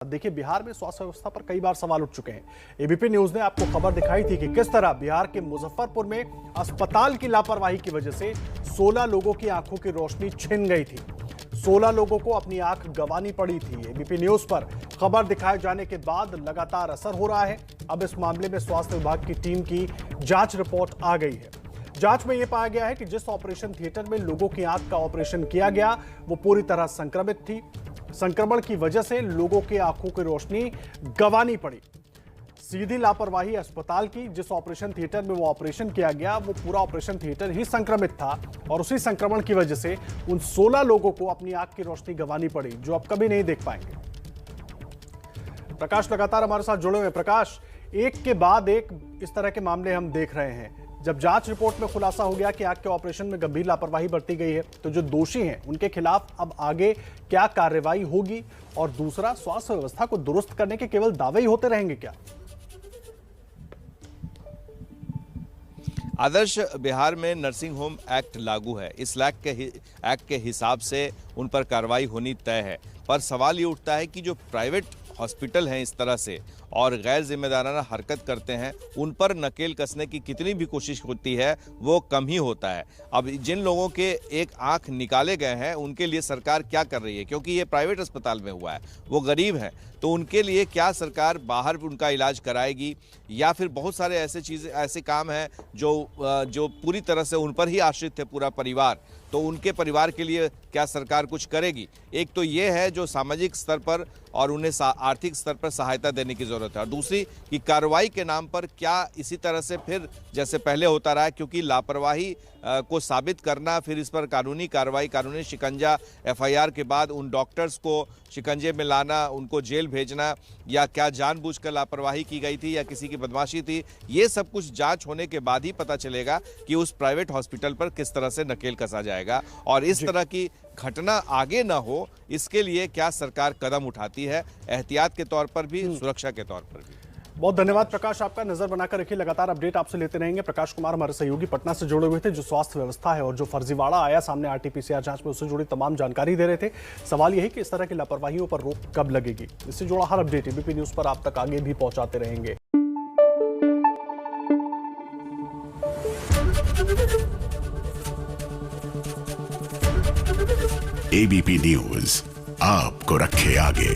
देखिए, बिहार में स्वास्थ्य व्यवस्था पर कई बार सवाल उठ चुके हैं। एबीपी न्यूज ने आपको खबर दिखाई थी कि किस तरह बिहार के मुजफ्फरपुर में अस्पताल की लापरवाही की वजह से 16 लोगों की आंखों की रोशनी छिन गई थी। 16 लोगों को अपनी आंख गंवानी पड़ी थी। एबीपी न्यूज पर खबर दिखाए जाने के बाद लगातार असर हो रहा है। अब इस मामले में स्वास्थ्य विभाग की टीम की जांच रिपोर्ट आ गई है। जांच में यह पाया गया है कि जिस ऑपरेशन थिएटर में लोगों की आंख का ऑपरेशन किया गया वो पूरी तरह संक्रमित थी। संक्रमण की वजह से लोगों की आंखों की रोशनी गंवानी पड़ी। सीधी लापरवाही अस्पताल की। जिस ऑपरेशन थिएटर में वो ऑपरेशन किया गया वो पूरा ऑपरेशन थिएटर ही संक्रमित था और उसी संक्रमण की वजह से उन 16 लोगों को अपनी आंख की रोशनी गंवानी पड़ी, जो अब कभी नहीं देख पाएंगे। प्रकाश लगातार हमारे साथ जुड़े हुए। प्रकाश, एक के बाद एक इस तरह के मामले हम देख रहे हैं। जब जांच रिपोर्ट में खुलासा हो गया कि आंख के ऑपरेशन में गंभीर लापरवाही बरती गई है, तो जो दोषी हैं उनके खिलाफ अब आगे क्या कार्रवाई होगी? और दूसरा, स्वास्थ्य व्यवस्था को दुरुस्त करने के केवल दावे ही होते रहेंगे क्या? आदर्श, बिहार में नर्सिंग होम एक्ट लागू है। इस एक्ट के हिसाब से उन पर कार्रवाई होनी तय है। पर सवाल ये उठता है कि जो प्राइवेट हॉस्पिटल हैं इस तरह से और गैर जिम्मेदाराना हरकत करते हैं, उन पर नकेल कसने की कितनी भी कोशिश होती है वो कम ही होता है। अब जिन लोगों के एक आंख निकाले गए हैं उनके लिए सरकार क्या कर रही है? क्योंकि ये प्राइवेट अस्पताल में हुआ है, वो गरीब हैं, तो उनके लिए क्या सरकार बाहर उनका इलाज कराएगी? या फिर बहुत सारे ऐसे काम हैं जो पूरी तरह से उन पर ही आश्रित थे पूरा परिवार, तो उनके परिवार के लिए क्या सरकार कुछ करेगी? एक तो ये है जो सामाजिक स्तर पर और उन्हें आर्थिक स्तर पर सहायता देने की जरूरत है, और दूसरी कि कार्रवाई के नाम पर क्या इसी तरह से फिर जैसे पहले होता रहा है, क्योंकि लापरवाही को साबित करना, फिर इस पर कानूनी कार्रवाई, कानूनी शिकंजा, एफआईआर के बाद उन डॉक्टर्स को शिकंजे में लाना, उनको जेल भेजना, या क्या जानबूझकर लापरवाही की गई थी या किसी की बदमाशी थी, ये सब कुछ जांच होने के बाद ही पता चलेगा कि उस प्राइवेट हॉस्पिटल पर किस तरह से नकेल कसा जाएगा। और इस तरह की घटना आगे ना हो, इसके लिए क्या सरकार कदम उठाती है, एहतियात के तौर पर भी, सुरक्षा के तौर पर भी। बहुत धन्यवाद प्रकाश, आपका नजर बनाकर रखिए। लगातार अपडेट आपसे लेते रहेंगे। प्रकाश कुमार हमारे सहयोगी पटना से जुड़े हुए थे, जो स्वास्थ्य व्यवस्था है और जो फर्जीवाड़ा आया सामने आरटीपीसीआर जांच में, उससे जुड़ी तमाम जानकारी दे रहे थे। सवाल यह है कि इस तरह की लापरवाहियों पर रोक कब लगेगी? इससे जुड़ा हर अपडेट एबीपी न्यूज पर आप तक आगे भी पहुंचाते रहेंगे। एबीपी न्यूज आपको रखे आगे।